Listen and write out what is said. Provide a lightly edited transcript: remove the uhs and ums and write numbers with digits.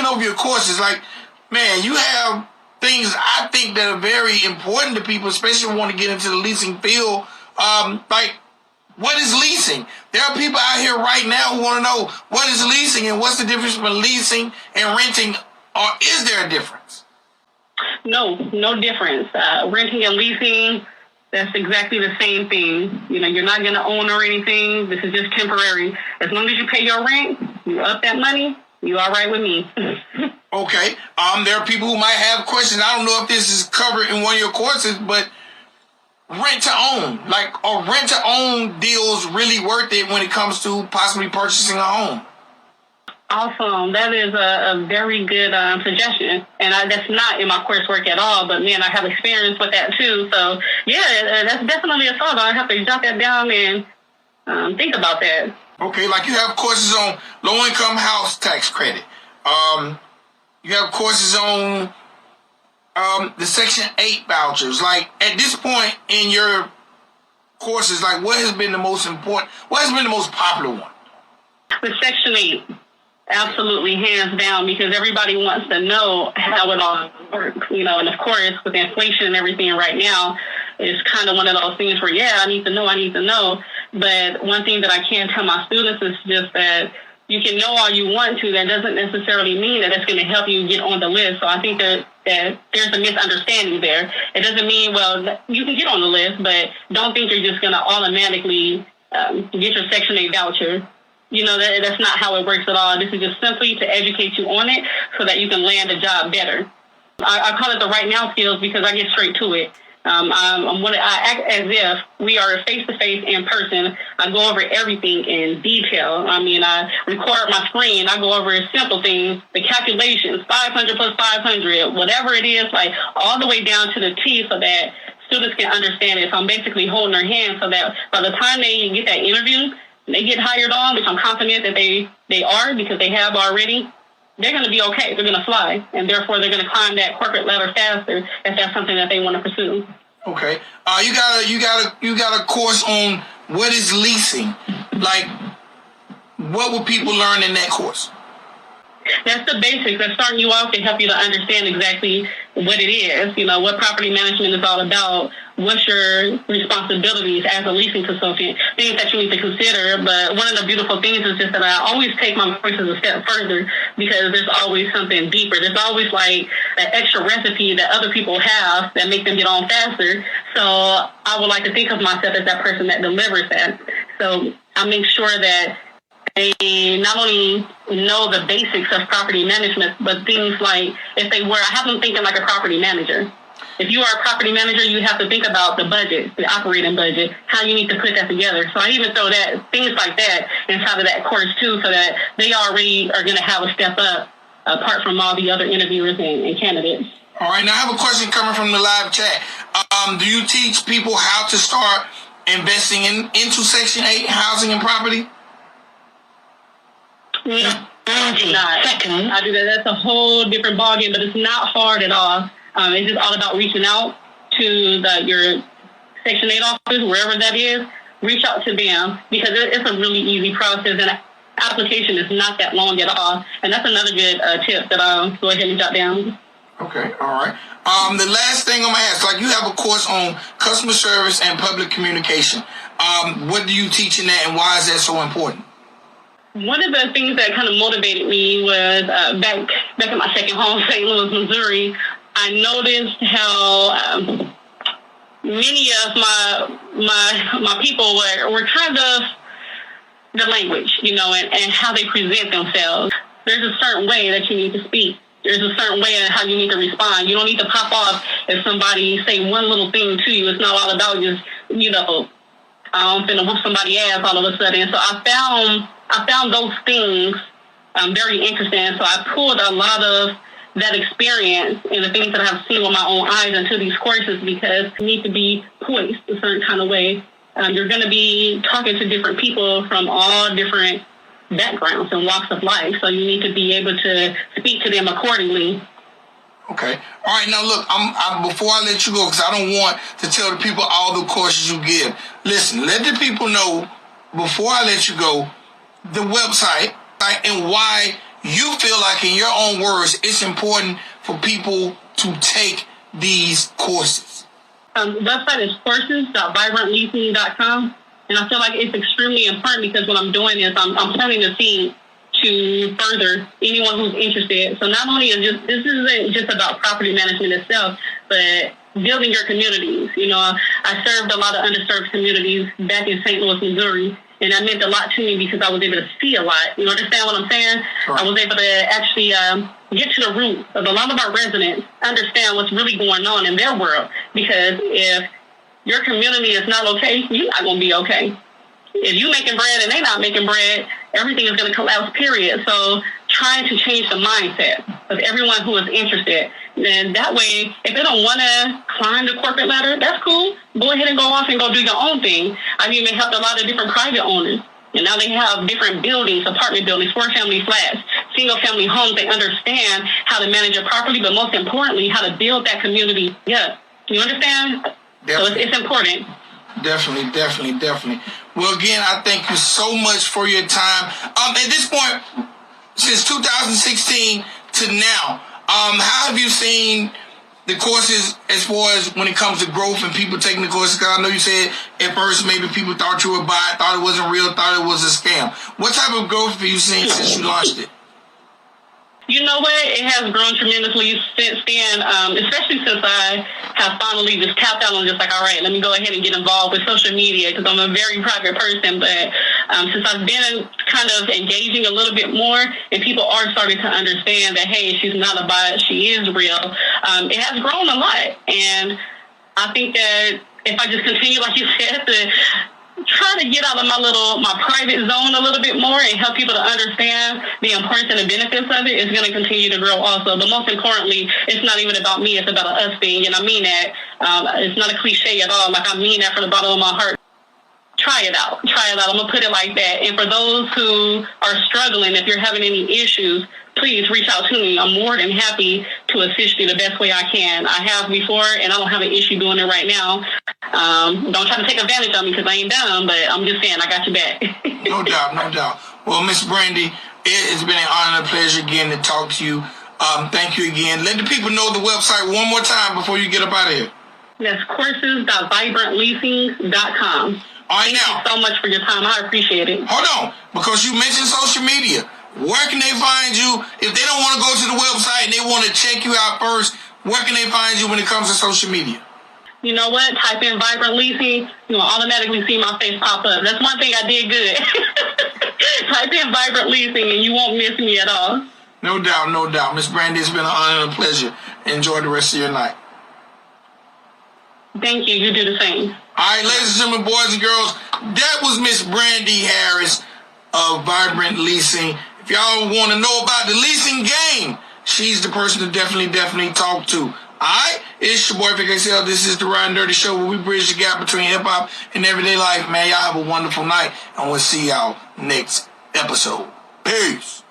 looking over your courses, like, man, you have things I think that are very important to people, especially who want to get into the leasing field. Like, what is leasing? There are people out here right now who want to know what is leasing and what's the difference between leasing and renting, or is there a difference? No difference. Renting and leasing, that's exactly the same thing. You know, you're not going to own or anything. This is just temporary. As long as you pay your rent, you up that money, you all right with me. Okay. There are people who might have questions. I don't know if this is covered in one of your courses, but rent to own, like, are rent to own deals really worth it when it comes to possibly purchasing a home? Awesome. That is a very good suggestion. And that's not in my coursework at all, but man, I have experience with that too. So yeah, that's definitely a thought. I have to jot that down and think about that. Okay, like you have courses on low-income house tax credit. You have courses on the Section 8 vouchers. Like, at this point in your courses, like, what has been the most important, what has been the most popular one? The Section 8, absolutely, hands down, because everybody wants to know how it all works, you know, and of course, with inflation and everything right now, it's kind of one of those things where, yeah, I need to know. But one thing that I can tell my students is just that you can know all you want to. That doesn't necessarily mean that it's going to help you get on the list. So I think that there's a misunderstanding there. It doesn't mean, well, you can get on the list, but don't think you're just going to automatically get your Section 8 voucher. You know, that's not how it works at all. This is just simply to educate you on it so that you can land a job better. I call it the right now skills because I get straight to it. I act as if we are face-to-face in person. I go over everything in detail. I mean, I record my screen. I go over simple things, the calculations, 500 plus 500, whatever it is, like all the way down to the T so that students can understand it. So I'm basically holding their hand so that by the time they get that interview, they get hired on, which I'm confident that they are because they have already. They're going to be okay. They're going to fly, and therefore they're going to climb that corporate ladder faster if that's something that they want to pursue. Okay. You got a course on what is leasing. Like, what will people learn in that course? That's the basics. That's starting you off to help you to understand exactly what it is. You know, what property management is all about. What's your responsibilities as a leasing consultant? Things that you need to consider. But one of the beautiful things is just that I always take my courses a step further because there's always something deeper. There's always like that extra recipe that other people have that make them get on faster. So I would like to think of myself as that person that delivers that. So I make sure that they not only know the basics of property management, but things like I have them thinking like a property manager. If you are a property manager, you have to think about the budget, the operating budget, how you need to put that together. So I even throw things like that inside of that course too, so that they already are going to have a step up apart from all the other interviewers and candidates. All right, now I have a question coming from the live chat. Do you teach people how to start investing into Section 8 housing and property? No, I do not. I do that. That's a whole different ballgame, but it's not hard at all. It's just all about reaching out to your Section 8 office, wherever that is. Reach out to them because it's a really easy process, and application is not that long at all. And that's another good tip that I'll go ahead and jot down. Okay, all right. The last thing I'm going to ask, like you have a course on customer service and public communication. What do you teach in that, and why is that so important? One of the things that kind of motivated me was back in my second home, St. Louis, Missouri. I noticed how many of my people were kind of the language, you know, and how they present themselves. There's a certain way that you need to speak. There's a certain way in how you need to respond. You don't need to pop off if somebody say one little thing to you. It's not all about just, you know, I'm finna whoop somebody's ass all of a sudden. So I found those things very interesting. So I pulled a lot of that experience and the things that I've seen with my own eyes into these courses because you need to be poised a certain kind of way. You're going to be talking to different people from all different backgrounds and walks of life. So you need to be able to speak to them accordingly. Okay. All right. Now, look, I'm before I let you go, because I don't want to tell the people all the courses you give. Listen, let the people know before I let you go the website and why you feel like, in your own words, it's important for people to take these courses? The website is courses.vibrantleasing.com. And I feel like it's extremely important because what I'm doing is I'm planting the seed to further anyone who's interested. So not only this isn't just about property management itself, but building your communities. You know, I served a lot of underserved communities back in St. Louis, Missouri, and that meant a lot to me because I was able to see a lot. You understand what I'm saying? Sure. I was able to actually get to the root of a lot of our residents, understand what's really going on in their world. Because if your community is not okay, you're not going to be okay. If you making bread and they not making bread, everything is going to collapse, period. So trying to change the mindset of everyone who is interested. And that way, if they don't want to climb the corporate ladder, that's cool. Go ahead and go off and go do your own thing. I've even helped a lot of different private owners. And now they have different buildings, apartment buildings, 4-family flats, single-family homes. They understand how to manage it properly, but most importantly, how to build that community. Yeah. You understand? Definitely. So it's important. Definitely. Well, again, I thank you so much for your time. At this point, since 2016 to now, how have you seen the courses as far as when it comes to growth and people taking the courses? Because I know you said at first maybe people thought you would buy it, thought it wasn't real, thought it was a scam. What type of growth have you seen since you launched it? You know what? It has grown tremendously since then, especially since I have finally just tapped out on just like, all right, let me go ahead and get involved with social media because I'm a very private person. But since I've been kind of engaging a little bit more and people are starting to understand that, hey, she's not a bot, she is real, it has grown a lot. And I think that if I just continue, like you said, to try to get out of my private zone a little bit more and help people to understand the importance and the benefits of it, is going to continue to grow also. But most importantly, it's not even about me, it's about an us thing. And I mean that. It's not a cliche at all. Like, I mean that from the bottom of my heart. Try it out. I'm going to put it like that. And for those who are struggling, if you're having any issues, please reach out to me. I'm more than happy to assist you the best way I can. I have before, and I don't have an issue doing it right now. Don't try to take advantage of me because I ain't dumb, but I'm just saying I got your back. No doubt. Well, Miss Brandy, it has been an honor and a pleasure again to talk to you. Thank you again. Let the people know the website one more time before you get up out of here. That's courses.vibrantleasing.com. All right, Thank you so much for your time. I appreciate it. Hold on, because you mentioned social media. Where can they find you? If they don't want to go to the website and they want to check you out first, where can they find you when it comes to social media? You know what? Type in Vibrant Leasing. You'll automatically see my face pop up. That's one thing I did good. Type in Vibrant Leasing and you won't miss me at all. No doubt. Miss Brandy, it's been an honor and a pleasure. Enjoy the rest of your night. Thank you. You do the same. All right, ladies and gentlemen, boys and girls, that was Miss Brandy Harris of Vibrant Leasing. If y'all want to know about the leasing game, she's the person to definitely talk to. All right? It's your boy, Vic XL. This is the Ryan Dirty Show, where we bridge the gap between hip-hop and everyday life. Man, y'all have a wonderful night, and we'll see y'all next episode. Peace.